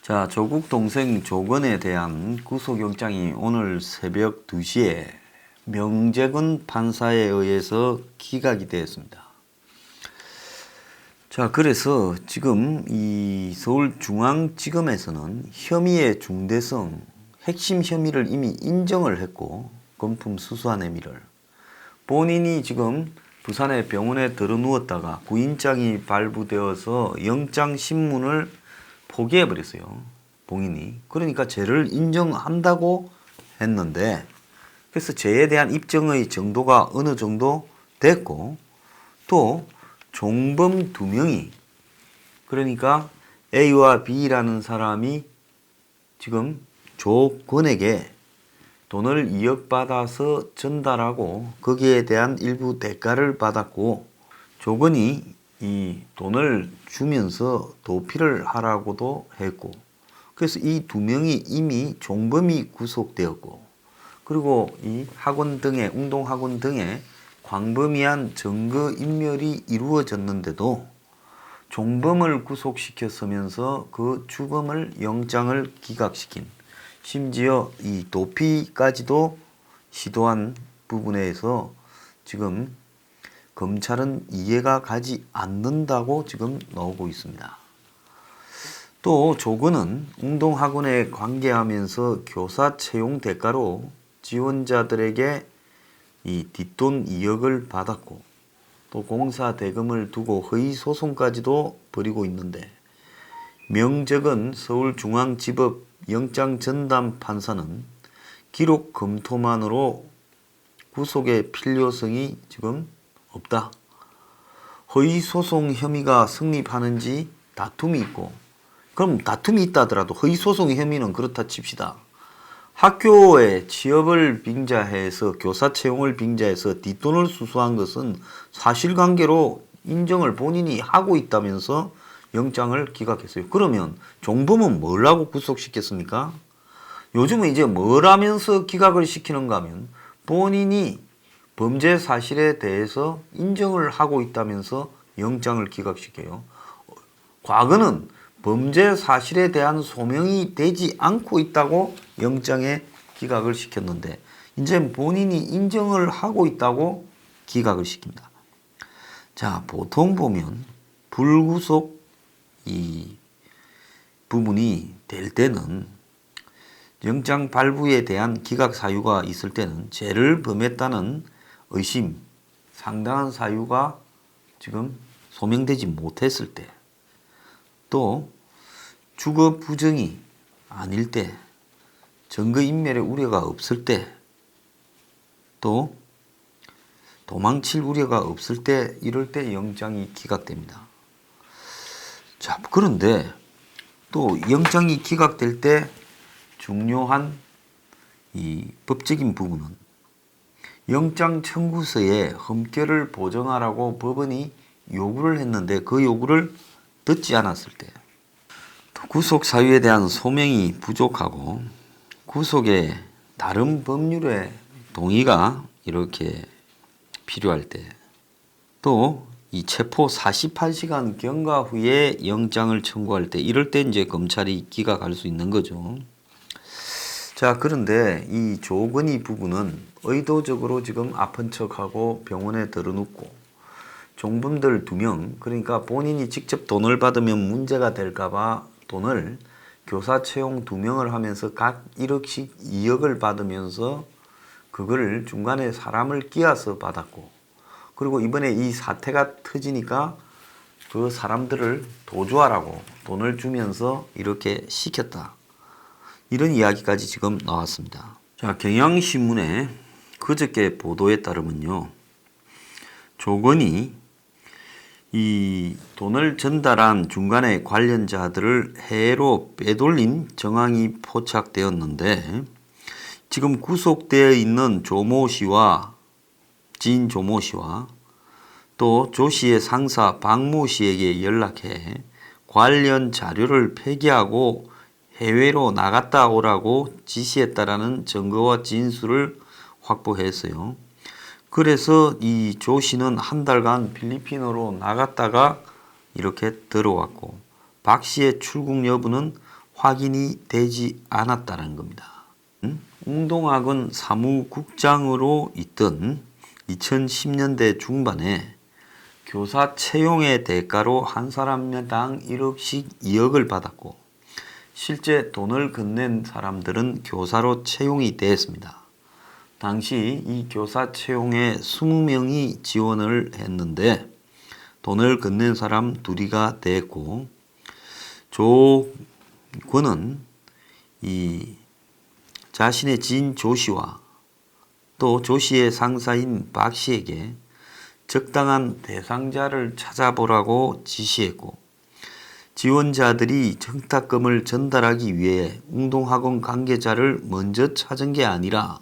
자, 조국 동생 조건에 대한 구속영장이 오늘 새벽 2시에 명재근 판사에 의해서 기각이 되었습니다. 자, 그래서 지금 이 서울중앙지검에서는 혐의의 중대성, 핵심 혐의를 이미 인정을 했고, 금품 수수한 혐의를 본인이 지금 부산의 병원에 들어누웠다가 구인장이 발부되어서 영장 신문을 포기해버렸어요. 본인이. 그러니까 죄를 인정한다고 했는데, 그래서 죄에 대한 입증의 정도가 어느 정도 됐고, 또 종범 2명이, 그러니까 A와 B라는 사람이 지금 조건에게 돈을 이역받아서 전달하고 거기에 대한 일부 대가를 받았고, 조건이 이 돈을 주면서 도피를 하라고도 했고, 그래서 이 2명이 이미 종범이 구속되었고, 그리고 이 학원 등의 운동학원 등의 광범위한 증거인멸이 이루어졌는데도 종범을 구속시켰으면서 그 주범을 영장을 기각시킨, 심지어 이 도피까지도 시도한 부분에서 지금 검찰은 이해가 가지 않는다고 지금 나오고 있습니다. 또 조건은 운동학원에 관계하면서 교사 채용 대가로 지원자들에게 이 뒷돈 2억을 받았고, 또 공사 대금을 두고 허위 소송까지도 벌이고 있는데, 명재근 서울중앙지법 영장 전담 판사는 기록 검토만으로 구속의 필요성이 지금 없다. 허위 소송 혐의가 성립하는지 다툼이 있고, 그럼 다툼이 있다 하더라도 허위 소송 혐의는 그렇다 칩시다. 학교에 취업을 빙자해서 교사 채용을 빙자해서 뒷돈을 수수한 것은 사실관계로 인정을 본인이 하고 있다면서 영장을 기각했어요. 그러면 종범은 뭘 하고 구속시켰습니까? 요즘은 이제 뭘 하면서 기각을 시키는가 하면 본인이 범죄 사실에 대해서 인정을 하고 있다면서 영장을 기각시켜요. 과거는 범죄 사실에 대한 소명이 되지 않고 있다고 영장에 기각을 시켰는데, 이제 본인이 인정을 하고 있다고 기각을 시킵니다. 자, 보통 보면 불구속 이 부분이 될 때는, 영장 발부에 대한 기각 사유가 있을 때는 죄를 범했다는 의심, 상당한 사유가 지금 소명되지 못했을 때, 또 주거 부정이 아닐 때, 증거인멸의 우려가 없을 때, 또 도망칠 우려가 없을 때, 이럴 때 영장이 기각됩니다. 자, 그런데 또 영장이 기각될 때 중요한 이 법적인 부분은 영장 청구서에 흠결을 보정하라고 법원이 요구를 했는데, 그 요구를 듣지 않았을 때, 구속 사유에 대한 소명이 부족하고 구속의 다른 법률의 동의가 이렇게 필요할 때, 또 이 체포 48시간 경과 후에 영장을 청구할 때, 이럴 때 이제 검찰이 기각할 수 있는 거죠. 자, 그런데 이 조건이 부부는 의도적으로 지금 아픈 척하고 병원에 들어눕고, 종범들 2명, 그러니까 본인이 직접 돈을 받으면 문제가 될까봐 돈을 교사 채용 2명을 하면서 각 1억씩 2억을 받으면서 그걸 중간에 사람을 끼워서 받았고, 그리고 이번에 이 사태가 터지니까 그 사람들을 도주하라고 돈을 주면서 이렇게 시켰다. 이런 이야기까지 지금 나왔습니다. 자, 경향신문에 그저께 보도에 따르면요, 조건이 이 돈을 전달한 중간에 관련자들을 해외로 빼돌린 정황이 포착되었는데, 지금 구속되어 있는 조모 씨와 지인 조모 씨와 또 조 씨의 상사 박모 씨에게 연락해 관련 자료를 폐기하고 해외로 나갔다 오라고 지시했다라는 증거와 진술을 확보했어요. 그래서 이 조 씨는 한 달간 필리핀으로 나갔다가 이렇게 들어왔고, 박 씨의 출국 여부는 확인이 되지 않았다는 겁니다. 웅동학원 사무국장으로 있던 2010년대 중반에 교사 채용의 대가로 한 사람당 1억씩 2억을 받았고 실제 돈을 건넨 사람들은 교사로 채용이 되었습니다. 당시 이 교사 채용에 20명이 지원을 했는데 돈을 건넨 사람 둘이가 됐고 조권은 이 자신의 지인 조 씨와 또 조 씨의 상사인 박 씨에게 적당한 대상자를 찾아보라고 지시했고 지원자들이 청탁금을 전달하기 위해 웅동학원 관계자를 먼저 찾은 게 아니라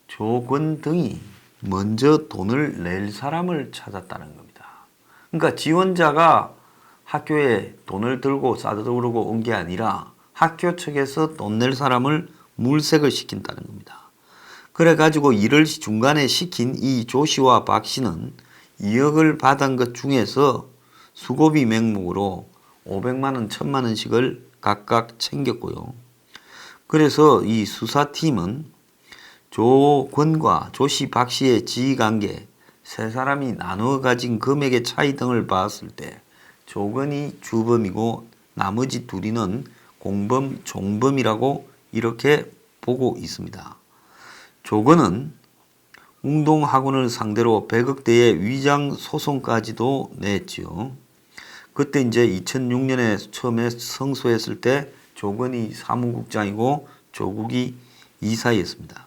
조건 등이 먼저 돈을 낼 사람을 찾았다는 겁니다. 그러니까 지원자가 학교에 돈을 들고 싸들고 온 게 아니라 학교 측에서 돈 낼 사람을 물색을 시킨다는 겁니다. 그래가지고 일을 중간에 시킨 이 조 씨와 박 씨는 2억을 받은 것 중에서 수고비 명목으로 500만 원, 1000만 원씩을 각각 챙겼고요. 그래서 이 수사팀은 조권과 조씨, 박씨의 지휘관계 세 사람이 나누어 가진 금액의 차이 등을 봤을 때 조건이 주범이고 나머지 둘이는 공범, 종범이라고 이렇게 보고 있습니다. 조건은 웅동학원을 상대로 100억대의 위장 소송까지도 냈지요. 그때 이제 2006년에 처음에 성소했을 때 조건이 사무국장이고 조국이 이사였습니다.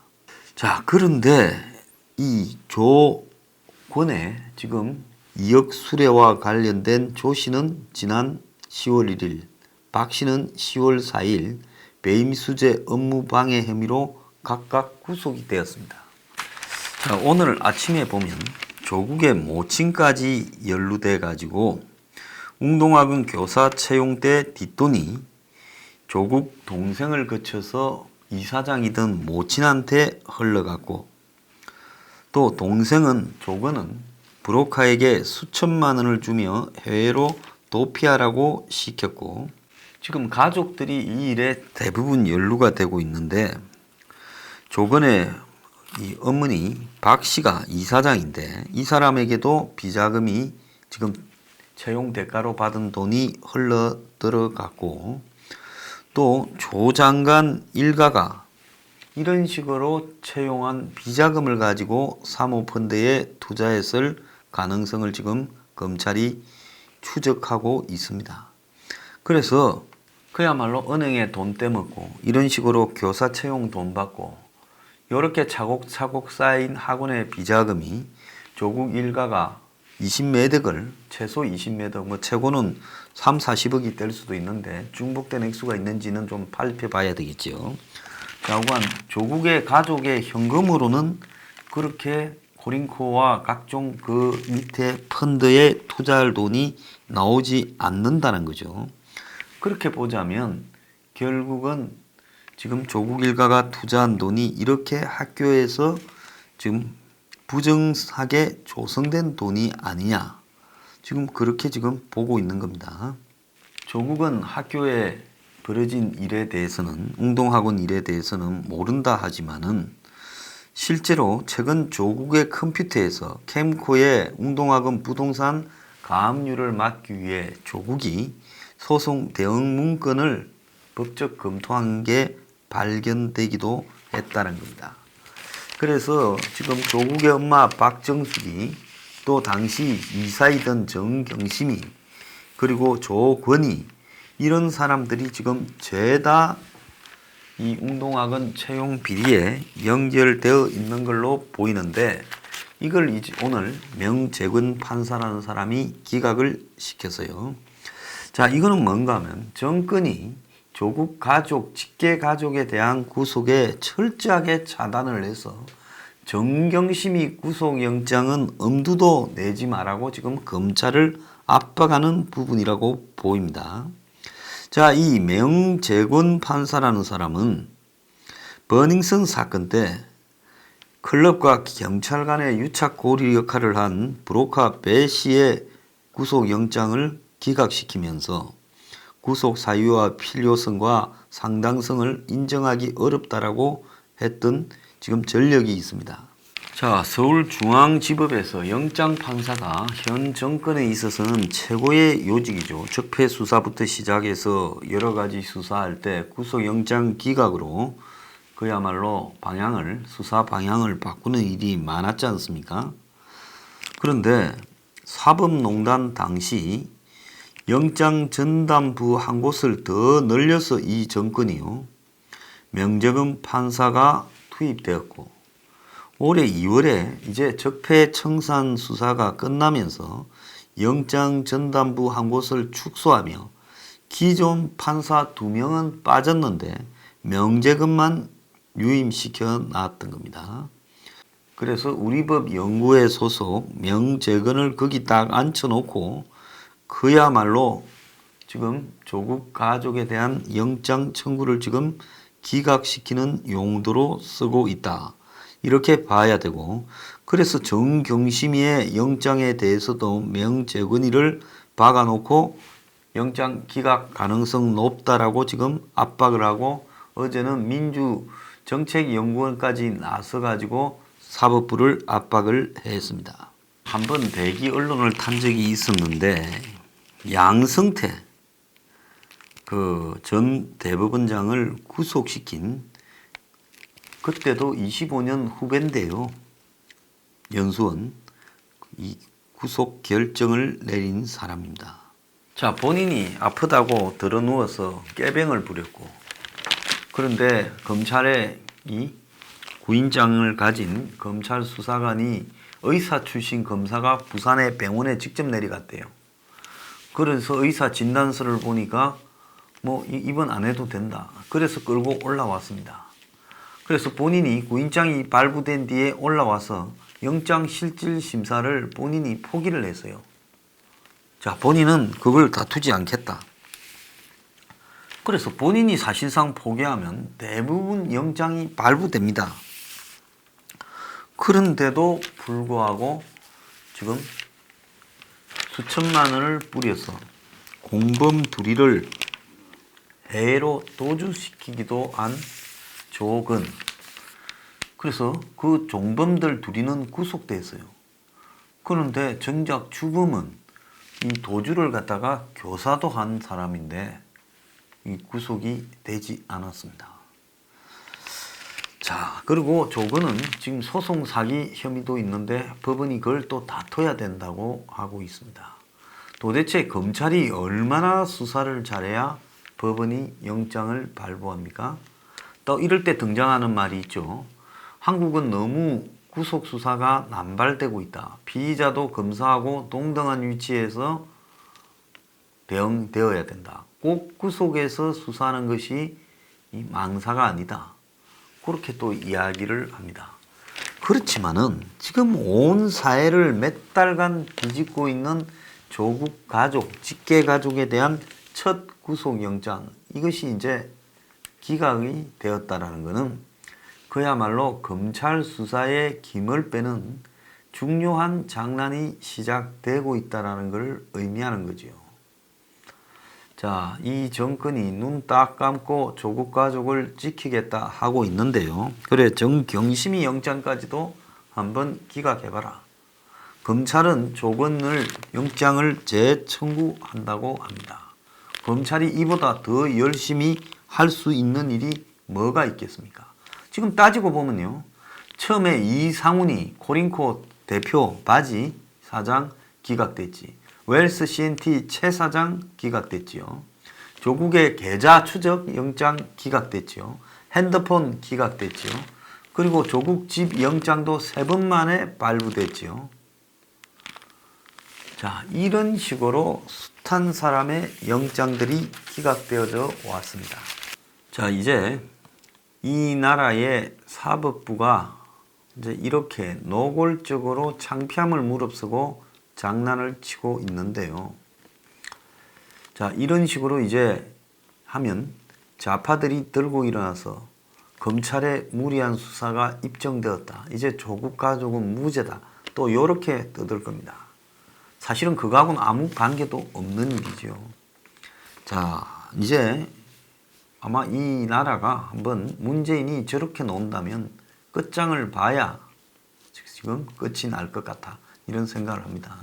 자, 그런데 이 조건의 지금 2억 수뢰와 관련된 조 씨는 지난 10월 1일, 박 씨는 10월 4일 배임수재 업무방해 혐의로 각각 구속이 되었습니다. 자, 오늘 아침에 보면 조국의 모친까지 연루돼 가지고 웅동학원 교사 채용 때 뒷돈이 조국 동생을 거쳐서 이사장이던 모친한테 흘러갔고 또 동생은 조건은 브로커에게 수천만 원을 주며 해외로 도피하라고 시켰고 지금 가족들이 이 일에 대부분 연루가 되고 있는데 조건의 이 어머니 박 씨가 이사장인데 이 사람에게도 비자금이 지금 채용 대가로 받은 돈이 흘러 들어갔고 또 조 장관 일가가 이런 식으로 채용한 비자금을 가지고 사모펀드에 투자했을 가능성을 지금 검찰이 추적하고 있습니다. 그래서 그야말로 은행에 돈 떼먹고 이런 식으로 교사 채용 돈 받고 이렇게 차곡차곡 쌓인 학원의 비자금이 조국 일가가 20매덕을 최소 20매덕 뭐 최고는 3, 40억이 될 수도 있는데 중복된 액수가 있는지는 좀 살펴봐야 되겠죠. 좌우간 조국의 가족의 현금으로는 그렇게 코링코와 각종 그 밑에 펀드에 투자할 돈이 나오지 않는다는 거죠. 그렇게 보자면 결국은 지금 조국 일가가 투자한 돈이 이렇게 학교에서 지금 부정하게 조성된 돈이 아니냐. 지금 그렇게 지금 보고 있는 겁니다. 조국은 학교에 벌어진 일에 대해서는 웅동학원 일에 대해서는 모른다 하지만은 실제로 최근 조국의 컴퓨터에서 캠코의 웅동학원 부동산 가압류를 막기 위해 조국이 소송 대응 문건을 법적 검토한 게 발견되기도 했다는 겁니다. 그래서 지금 조국의 엄마 박정숙이 또 당시 이사이던 정경심이 그리고 조권이 이런 사람들이 지금 죄다 이 웅동학원 채용 비리에 연결되어 있는 걸로 보이는데 이걸 이제 오늘 명재근 판사라는 사람이 기각을 시켰어요. 자, 이거는 뭔가 하면 정권이 조국 가족, 직계 가족에 대한 구속에 철저하게 차단을 해서 정경심이 구속영장은 엄두도 내지 말라고 지금 검찰을 압박하는 부분이라고 보입니다. 자, 이 명재권 판사라는 사람은 버닝썬 사건 때 클럽과 경찰 간의 유착 고리 역할을 한 브로커 배 씨의 구속영장을 기각시키면서 구속 사유와 필요성과 상당성을 인정하기 어렵다라고 했던 지금 전력이 있습니다. 자, 서울중앙지법에서 영장판사가 현 정권에 있어서는 최고의 요직이죠. 적폐수사부터 시작해서 여러 가지 수사할 때 구속영장 기각으로 그야말로 수사 방향을 바꾸는 일이 많았지 않습니까? 그런데 사법농단 당시 영장 전담부 한 곳을 더 늘려서 이 정권이요, 명재근 판사가 투입되었고, 올해 2월에 이제 적폐청산 수사가 끝나면서 영장 전담부 한 곳을 축소하며 기존 판사 2명은 빠졌는데 명재근만 유임시켜 놨던 겁니다. 그래서 우리법 연구회 소속 명재근을 거기 딱 앉혀놓고 그야말로 지금 조국 가족에 대한 영장 청구를 지금 기각시키는 용도로 쓰고 있다, 이렇게 봐야 되고, 그래서 정경심의 영장에 대해서도 명재근이를 박아놓고 영장 기각 가능성 높다라고 지금 압박을 하고, 어제는 민주정책연구원까지 나서가지고 사법부를 압박을 했습니다. 한번 대기 언론을 탄 적이 있었는데, 양성태 전 대법원장을 구속시킨, 그때도 25년 후배인데요, 연수원, 이 구속 결정을 내린 사람입니다. 자, 본인이 아프다고 드러누워서 꾀병을 부렸고, 그런데 검찰에 이 구인장을 가진 검찰 수사관이 의사 출신 검사가 부산의 병원에 직접 내려갔대요. 그래서 의사 진단서를 보니까 입원 안 해도 된다. 그래서 끌고 올라왔습니다. 그래서 본인이 구인장이 발부된 뒤에 올라와서 영장실질심사를 본인이 포기를 했어요. 자, 본인은 그걸 다투지 않겠다. 그래서 본인이 사실상 포기하면 대부분 영장이 발부됩니다. 그런데도 불구하고 지금 수천만 원을 뿌려서 공범 둘이를 해외로 도주시키기도 한 조건. 그래서 그 종범들 둘이는 구속됐어요. 그런데 정작 죽음은 이 도주를 갖다가 교사도 한 사람인데 이 구속이 되지 않았습니다. 자, 그리고 조건은 지금 소송 사기 혐의도 있는데 법원이 그걸 또 다퉈야 된다고 하고 있습니다. 도대체 검찰이 얼마나 수사를 잘해야 법원이 영장을 발부합니까? 또 이럴 때 등장하는 말이 있죠. 한국은 너무 구속수사가 남발되고 있다. 피의자도 검사하고 동등한 위치에서 대응되어야 된다. 꼭 구속에서 수사하는 것이 이 망사가 아니다. 그렇게 또 이야기를 합니다. 그렇지만은 지금 온 사회를 몇 달간 뒤집고 있는 조국 가족, 직계 가족에 대한 첫 구속영장, 이것이 이제 기각이 되었다라는 것은 그야말로 검찰 수사의 김을 빼는 중요한 장난이 시작되고 있다는 것을 의미하는 거지요. 자, 이 정권이 눈 딱 감고 조국 가족을 지키겠다 하고 있는데요. 그래, 정경심이 영장까지도 한번 기각해봐라. 검찰은 조건을 영장을 재청구한다고 합니다. 검찰이 이보다 더 열심히 할 수 있는 일이 뭐가 있겠습니까? 지금 따지고 보면요, 처음에 이상훈이 코링코 대표 바지 사장 기각됐지, 웰스 CNT 최 사장 기각됐지요, 조국의 계좌 추적 영장 기각됐지요, 핸드폰 기각됐지요, 그리고 조국 집 영장도 3번 만에 발부됐지요. 자, 이런 식으로 숱한 사람의 영장들이 기각되어져 왔습니다. 자, 이제 이 나라의 사법부가 이제 이렇게 노골적으로 창피함을 무릅쓰고 장난을 치고 있는데요. 자, 이런 식으로 이제 하면 좌파들이 들고 일어나서 검찰의 무리한 수사가 입증되었다, 이제 조국 가족은 무죄다, 또 이렇게 떠들 겁니다. 사실은 그거하고는 아무 관계도 없는 일이죠. 자, 이제 아마 이 나라가 한번 문재인이 저렇게 논다면 끝장을 봐야 지금 끝이 날 것 같아. 이런 생각을 합니다.